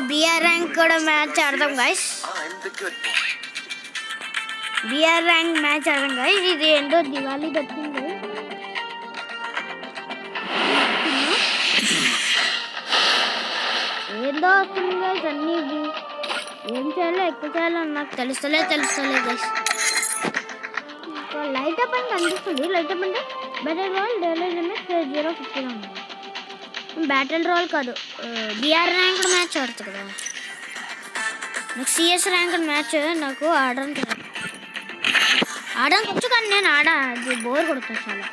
BR rank కూడా match ఆడదాం guys. BR rank match ఆడదాం గైస్. ఇది ఏంటో దివాళీ వచ్చింది. ఏందో వస్తుంది గైస్. అన్నీ ఏం చేయాలో ఎక్కువ చేయాలో నాకు తెలుస్తలే గైస్. లైట్ అప్ అని కనిపిస్తుంది. లైట్ అప్ అంటే బ్యాటిల్ రాయల్ డైలీ లిమిట్ 050 ఉంది. బ్యాటిల్ రాయల్ కాదు, బిఆర్ ర్యాంక్ మ్యాచ్ ఆడుతుంది కదా. నాకు సిఎస్ ర్యాంక్ మ్యాచ్ నాకు ఆడడానికి వచ్చు, కానీ నేను అది బోర్ కొడుతుంది చాలా.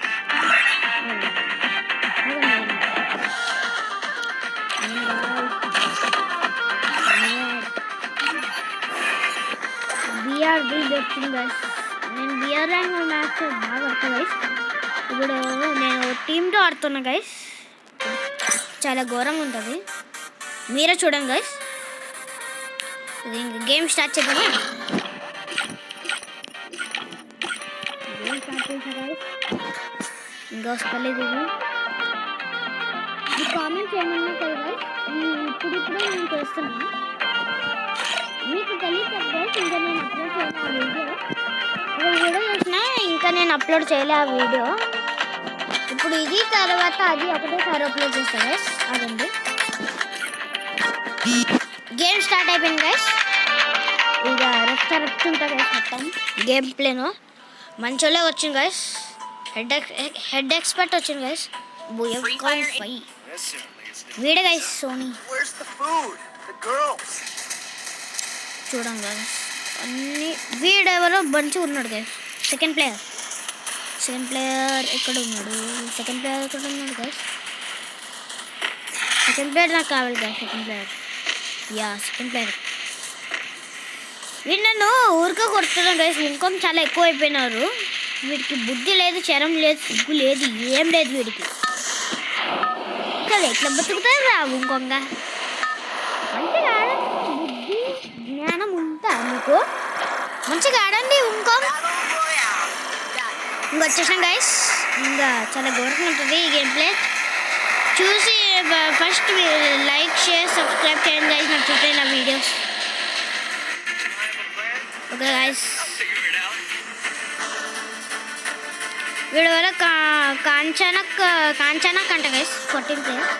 బిఆర్ వచ్చింది గైస్. నేను బిఆర్ ర్యాంక్ మ్యాచ్ బాగా ఆడతాను గైస్. ఇప్పుడు నేను టీంతో ఆడుతున్నా గైస్. చాలా ఘోరంగా ఉంటుంది, మీరే చూడండి గైస్. ఇది ఇంకా గేమ్ స్టార్ట్ చేద్దామా? గేమ్ స్టార్ట్ చేసా గైస్. ఇంకా వస్తలేదు. ఇది కామెంట్స్ ఏమన్నా కదా గైస్. ఇప్పుడు నేను చేస్తున్నాను, మీకు తెలియదు గైస్. ఇంకా నేను అప్లోడ్ చేయలే ఆ వీడియో. ఇప్పుడు ఇది తర్వాత అది ఒకటేసారి అప్లోడ్ చేస్తాను గైస్. అదండి, గేమ్ స్టార్ట్ అయిపోయింది గైస్. ఇక రెస్ట్ ఉంటుంది గైస్. మొత్తం గేమ్ ప్లేను మంచోళ్ళే వచ్చింది గైస్. హెడ్ ఎక్స్పర్ట్ వచ్చింది గైస్. వీడే గైస్ సోనీ. చూడండి గైస్, అన్ని వీడెవరో మంచిగా ఉన్నాడు గైస్. సెకండ్ ప్లేయర్ ఎక్కడ ఉన్నాడు? Second player guys. Second player నాకు కావాలి గైస్. సెకండ్ ప్లేయర్ వీడు నన్ను ఊరికే కొడుతున్నాను గైస్. ఇంకొక చాలా ఎక్కువ అయిపోయినారు. వీడికి బుద్ధి లేదు, చరం లేదు, సిగ్గు లేదు, ఏం లేదు వీడికి. కదా ఎట్లా బతుకుతారు రా ఇంకొంగ. మంచిగా ఆడండి, బుద్ధి జ్ఞానం ఉంటా మీకు. మంచిగా ఆడండి. ఇంకొచ్చేసాం గైస్. ఇంకా చాలా ఘోరంగా ఉంటుంది ఈ గేమ్ ప్లే. చూసి ఫస్ట్ లైక్, షేర్, సబ్స్క్రైబ్ చేయండి గైస్. నాకు చూడండి నా వీడియోస్. ఓకే గైస్, వీడి వల్ల కాంచానక్ అంట గైస్. 14 ప్లేయర్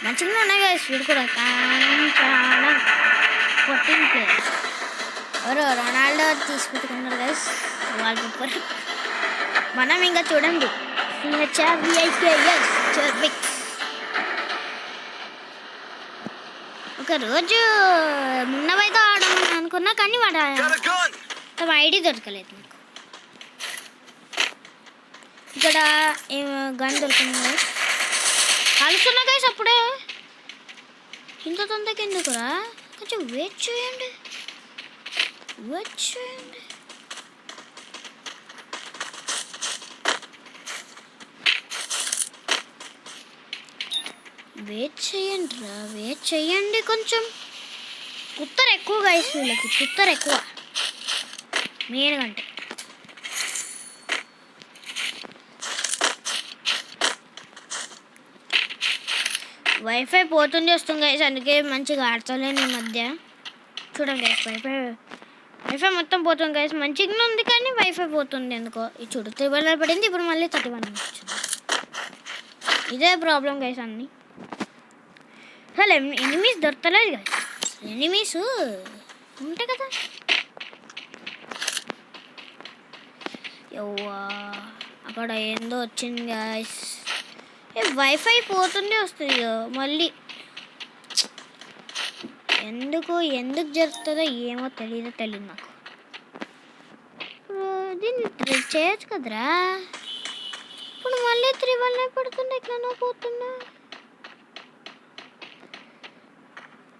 మంచిగా ఉన్నాయి గైస్. వీడు కూడా కాంచానక్ 14 ప్లేయర్. ఎవరో రొనాల్డో తీసుకుంటున్నారు గైస్ వాల్ పేపర్. మనం ఇంకా చూడండి ఒక రోజు మున్నవైతే ఆడమని అనుకున్నా, కానీ వాడు తమ ఐడి దొరకలేదు నాకు. ఇక్కడ గన్ దొరికింది గైస్. కలుస్తున్నా గైస్. అప్పుడే ఇంత తొందరకి ఎందుకురా? కొంచెం వెయిట్ చేయండి. వెయిట్ చేయండి కొంచెం. కుత్తర ఎక్కువ గైస్ వీళ్ళకి, కుత్తర ఎక్కువ మెయిన్ కంటే. వైఫై పోతుంది వస్తుంది గైస్. అందుకే మంచిగా ఆడతలేను ఈ మధ్య. చూడండి గైస్, వైఫై మొత్తం పోతుంది గైస్. మంచిగానే ఉంది కానీ వైఫై పోతుంది ఎందుకో. ఇది చూడు 31 పడింది, ఇప్పుడు మళ్ళీ 31 వచ్చింది. ఇదే ప్రాబ్లం గైస్ అన్నీ. అసలు ఎనిమీస్ దొరకలేదు గైస్. ఎనిమీస్ ఉంటాయి కదా. యవ్వా అక్కడ ఏందో వచ్చింది గైస్. వైఫై పోతుండే వస్తుంది మళ్ళీ. ఎందుకు జరుగుతుందో ఏమో తెలియదు నాకు. దీన్ని చేయొచ్చు కదరా. ఇప్పుడు మళ్ళీ 3 పడుతుండే, ఎట్లనో పోతున్నా.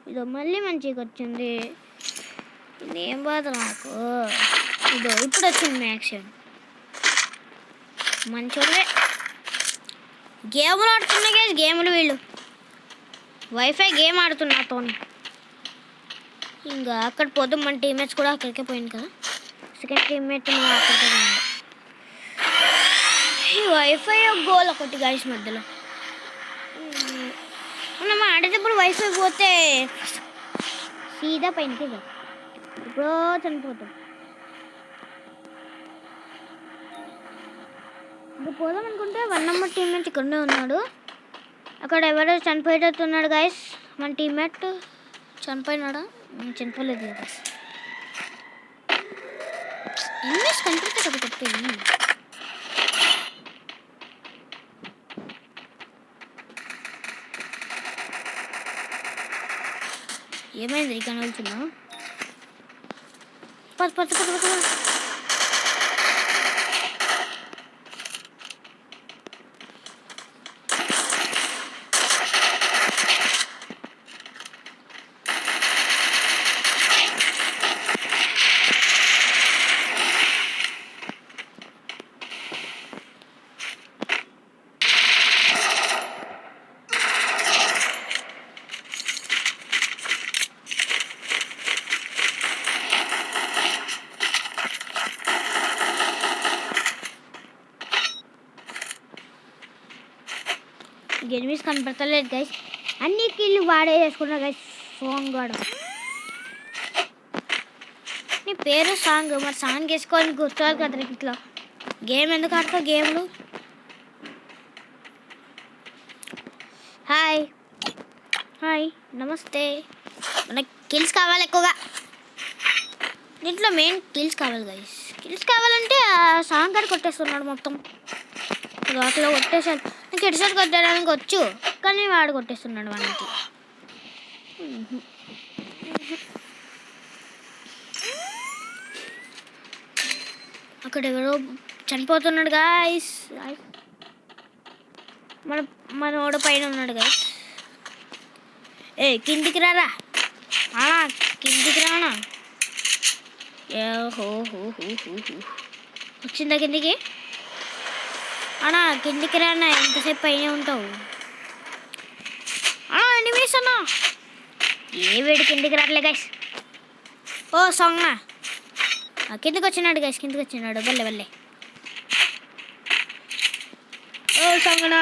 ఇదో మళ్ళీ మంచిగా వచ్చింది. ఇదేం బాధ నాకు. ఇదో ఇప్పుడు వచ్చింది మ్యాక్సిమం. మంచోళ్ళే గేములు ఆడుతున్నాయి కదా. గేములు వీళ్ళు వైఫై గేమ్ ఆడుతున్నాతో. ఇంకా అక్కడ పోతే మన టీమ్మేట్స్ కూడా అక్కడికే పోయింది కదా. సెకండ్ టీమ్మేట్ అక్కడికే పోయింది. ఈ వైఫై గోల్ ఒకటి గైస్ మధ్యలో. మనం ఆడేటప్పుడు వైఫై పోతే సీదా పైనకి ఇప్పుడు చనిపోతాం. ఇప్పుడు పోదాం అనుకుంటే 1 నెంబర్ టీమ్మేట్ ఇక్కడనే ఉన్నాడు. అక్కడ ఎవరో చనిపోయేటట్టున్నాడు గైస్. మన టీమ్మేట్ చనిపోయినాడా? చనిపోలేదు కదా. ఇంగ్లీష్ కనిపిస్తే కదా కొట్టేది. ఏమైంది ఇక్కడ వెళ్తున్నా? పద పద పద పద. ఎనిమిస్ కనపడతలేదు గైస్. అన్ని కిల్లు వాడే చేసుకున్నా గైస్. సాంగ్ వాడు నీ పేరు సాంగ్, మరి సాంగ్ వేసుకోని కూర్చోవాలి కదా. ఇట్లా గేమ్ ఎందుకు ఆడతావు గేమ్లు? హాయ్ హాయ్ నమస్తే. మనకి కిల్స్ కావాలి ఎక్కువగా. దీంట్లో మెయిన్ కిల్స్ కావాలి గైస్. కిల్స్ కావాలంటే ఆ సాంగ్ కాడ కొట్టేస్తున్నాడు మొత్తం. అట్లా కొట్టేసాడు. నాకు హెడ్షాట్ కొట్టడానికి వచ్చు, కానీ వాడు కొట్టేస్తున్నాడు వానికి. అక్కడ ఎవరో చనిపోతున్నాడు గాయస్. మన ఓడ పైన ఉన్నాడు గాయస్. కిందికి రారా, కిందికి రానా? హో హో హో హో హో వచ్చిందా కిందికి? అన్నా కిందికి రానా, ఎంతసేపు పైన ఉంటావు? ఎనిమిస్ అన్నా. ఏ వేడి కిందికి రాట్లే గైస్. ఓ సాంగ్నా కిందకి వచ్చినాడు గైస్, కిందకి వచ్చినాడు. వెళ్ళే వెళ్ళే. ఓ సాంగ్నా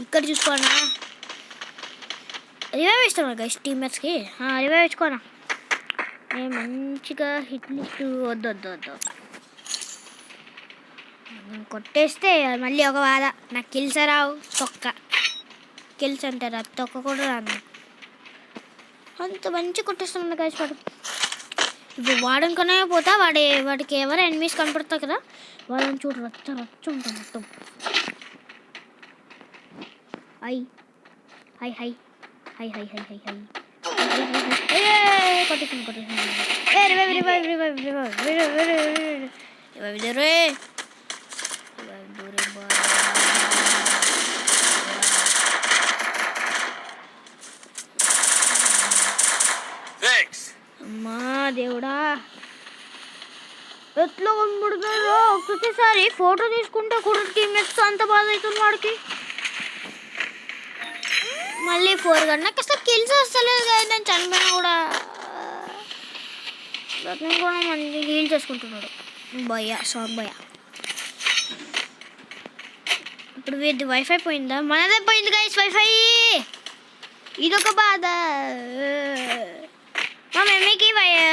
ఇక్కడ చూసుకోనా. రివైవ్ ఇస్తాను గైస్ టీమ్మేట్స్కి. రివైవ్ ఇచ్చుకోనా. నేను మంచిగా హిట్ లిస్ట్ వద్దు వద్దు వద్దు కొట్టేస్తే మళ్ళీ ఒక బాధ. నాకు కిల్స్ రావు, తొక్క కిల్స్ అంటారా, తొక్క కూడా రాదు. అంత మంచి కొట్టేస్తున్నా గైస్ వాడు. ఇప్పుడు వాడనుకునే పోతా. వాడికి ఎవరు ఎనిమిస్ కనపడతారు కదా, వాళ్ళని చూడు రచ్చ రచ్చ ఉంటాం మొత్తం. హై హై హై హై హై హై హై హై కొట్టేసాను కొట్టేసాను. అమ్మా దేవుడా, ఎట్లా కనబడుతుందో ఒక్కసారి ఫోటో తీసుకుంటే కూడా టీమ్మేట్స్ అంత బాధ అవుతుంది వాడికి. మళ్ళీ 4 గంట నాకు అసలు కిల్స్ వస్తలేదు కదా. నేను చనిపోయినా కూడా రత్నం కూడా మంచి హీల్ చేసుకుంటున్నాడు భయ్య, సాంగ్ భయ్య. ఇప్పుడు వీడి వైఫై పోయిందా? మనదే పోయింది గైస్ వైఫై. ఇదొక బాధ. మా మమ్మీకి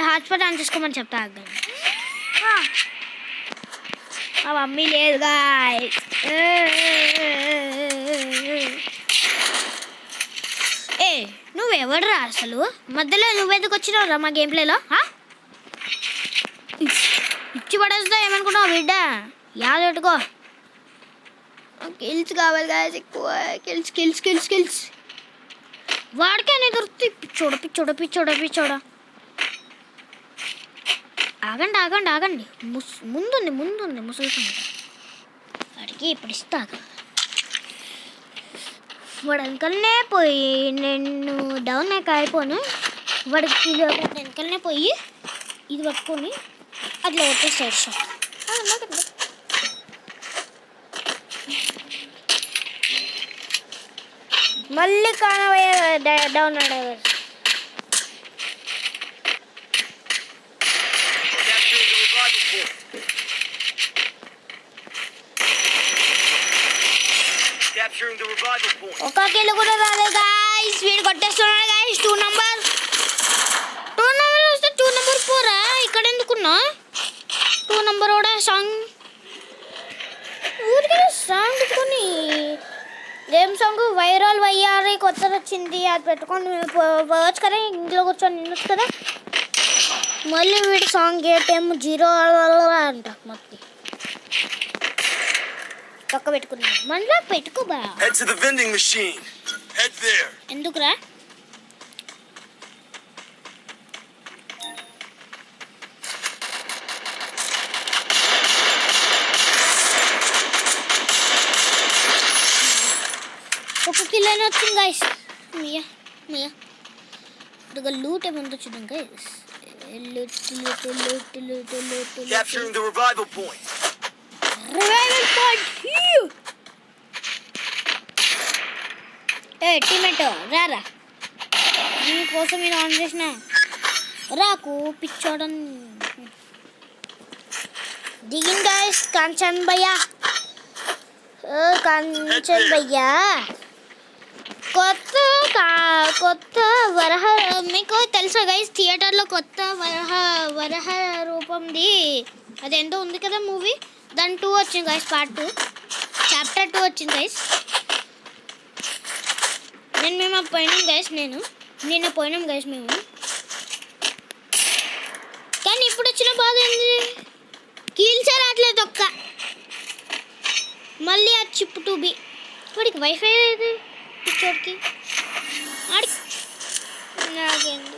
హాట్స్పాట్ ఆన్ చేసుకోమని చెప్తా. మా మమ్మీ లేదు గాయ్స్. నువ్వెవడరా అసలు? మధ్యలో నువ్వెందుకు వచ్చినావు రా మా గేమ్ ప్లేలో? ఇచ్చి పడేస్తా ఏమనుకున్నావు బిడ్డ? యాదెట్టుకో. కిల్స్ కావాలి గాయ్స్, ఎక్కువ కిల్స్ కిల్స్ కిల్స్ కిల్స్. వాడికే నేను దొరుకుతాయి. పిచ్చోడ పిచ్చోడ పిచ్చోడ పిచ్చోడ. ఆగండి ఆగండి ఆగండి. ముందుంది ముందుంది ముసలి వాడికి ఇప్పుడు ఇస్తాగా. వాడు వెనకలనే పోయి నేను డౌన్ అయ్యాక అయిపోను. వాడికి వెనకలనే పోయి ఇది పట్టుకొని అట్లా కొట్టేస్తాడు షాట్. మళ్ళీ కానబోయే డౌన్ అయ్యాడు. ఒక కిలో కూడా రాలేదు గాయ్స్. వీడు కొట్టేస్తున్నాడు గాయ్స్ 2 నెంబర్. కరోడా సాంగ్ ఊరికే సాంగ్ పెట్టుకొని ఏం సాంగ్ వైరల్ వయ్యారి కొత్తది వచ్చింది అది పెట్టుకొని పోవచ్చు కదా ఇంట్లో కూర్చొని వినొచ్చు కదా మళ్ళీ వీడి సాంగ్ ఏటేమో 0 అంట మొత్తం పక్క పెట్టుకున్నా మనలో పెట్టుకోబా ఎందుకురా ఒక కిలో వచ్చింది గైస్ మియా మియా ఇదిగో లూట్ ఏముందో చూద్దాం guys Capturing the revival point. A teammate రారా నీకోసం నేను ఆన్ చేసిన రాకు పిచ్చోడం దిగిన్ గైస్ కాంచన్ భయ్యా కాంచన్ భయ్యా కొత్త వరహ మీకు తెలుసా గైస్ థియేటర్లో కొత్త వరహ రూపంది అదేందో ఉంది కదా మూవీ దాని 2 వచ్చింది గైస్ పార్ట్ 2 చాప్టర్ 2 వచ్చింది గైస్ మేము పోయినాం గైస్ నిన్న పోయినాం గైస్ మేము కానీ ఇప్పుడు వచ్చిన బాధ ఏంది కీల్చే రావట్లేదు ఒక్క మళ్ళీ ఆ చిప్ 2B వాడికి వైఫై ఏది పిచ్చోడికి ఆడి నాకేంది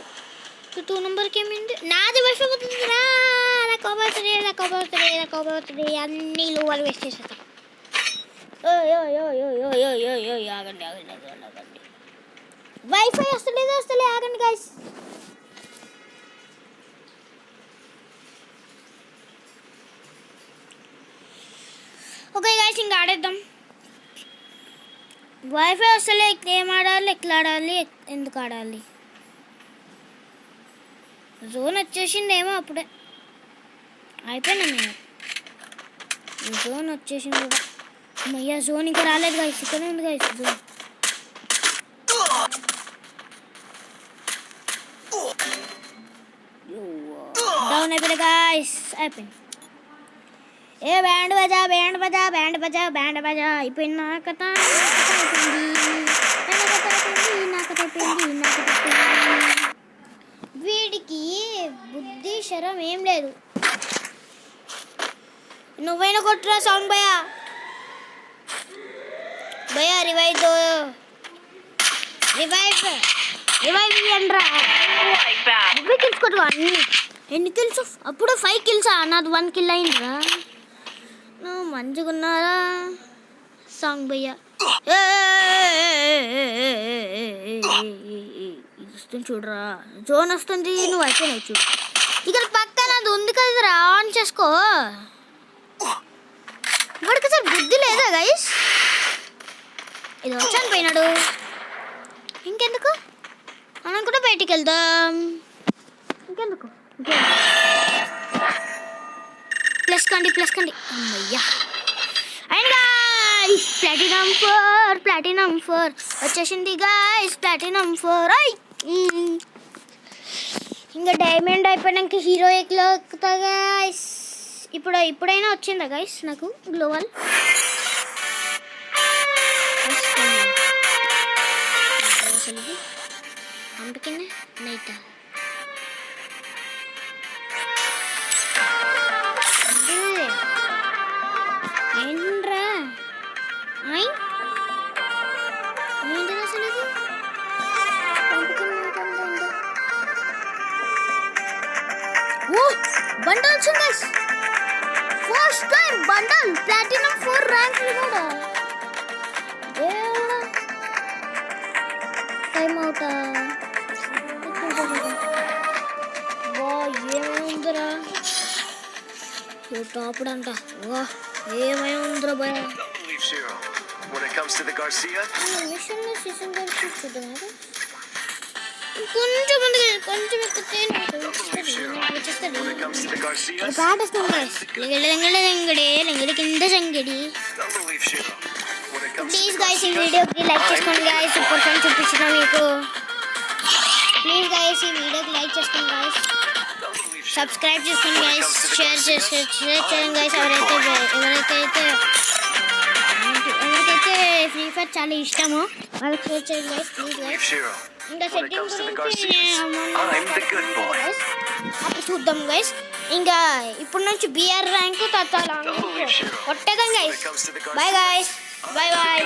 2 నెంబర్కి ఏమైంది నాది వైఫై పోతుంది రా నా కోపడుతుంది అన్నీ లోవాలు వేస్ట్ చేసేస్తా ఆగండి వైఫై వస్తలే ఆగండి గైస్ ఓకే గైస్ ఇంకా ఆడేద్దాం వైఫై వస్తలే ఏం ఆడాలి ఎట్లా ఆడాలి ఎందుకు ఆడాలి జోన్ వచ్చేసిందేమో అప్పుడే అయిపోయినా నేను జోన్ వచ్చేసింది కూడా అయ్యా జోన్ ఇంకా రాలేదు గైస్ ఇక్కడే ఉంది గైస్ జోన్ డౌన్ అయిపోయింది గైస్ అయిపోయింది ఏ బ్యాండ్ బజా అయిపోయింది నా కథ వీడికి బుద్ధి శరం ఏం లేదు నువ్వైనా కొట్టురా సాంగ్ భయ్యా రివైవ్ అండ్రా కిల్స్ కొట్టుకో అన్ని ఎన్ని కిల్స్ అప్పుడు 5 కిల్సా నాది 1 కిల్ అయిందిరా నువ్వు మంచిగా ఉన్నారా సాంగ్ భయ్యా వస్తుంది చూడరా జోన్ వస్తుంది నువ్వు అయిపోయినావు చూడు ఇక్కడ పక్కన అది ఉంది కదరా ఆన్ చేసుకో వాడికి అసలు బుద్ధి లేదా గైస్ ఇది వచ్చాను పోయినాడు ఇంకెందుకు మనం కూడా బయటికి వెళ్దాం ఇంకెందుకు ప్లస్ కండి అమ్మయ్యా అండ్ గైస్ ప్లాటినం 4 వచ్చేసింది గైస్ ప్లాటినం 4 ఇంకా డైమండ్ అయిపోయినాక హీరో ఎక్కుతా గైస్ ఇప్పుడైనా వచ్చిందా గైస్ నాకు గ్లోవల్ అందుకనే నైట్ ఏంట్రా ఏంటి అసలు ఇది ఓ బండల్ వచ్చింది guys first time bundle platinum 4 rank కూడా టైం అవుతా ఏమైందిరా టాపుడంట వా ఏమైందిరా భయ కొంచెం ఎక్కితే కింద సంగడి ప్లీజ్ గైస్ ఈ వీడియోకి లైక్ చేసుకోండి గైస్ సూపర్ ఫన్ చూపించిన మీకు ప్లీజ్ గైస్ ఈ వీడియోకి లైక్ చేసుకోండి గైస్ సబ్స్క్రైబ్ చేసుకోండి గైస్, షేర్ చేయండి గైస్. ఎవరికైతే ఫ్రీ ఫైర్ చాలా ఇష్టమో వాళ్ళకి షేర్ చేయండి గైస్, ప్లీజ్ గైస్. Shiro. ఇంకా When it setting comes to the గురించి Garcias, I'm the good boy. అప్పుడు చూద్దాం గైస్. ఇంకా ఇప్పుడు నుంచి బిఆర్ ర్యాంక్ తత్తాల కొట్టేద్దాం When guys. it comes to the boy Garcias, guys, bye bye.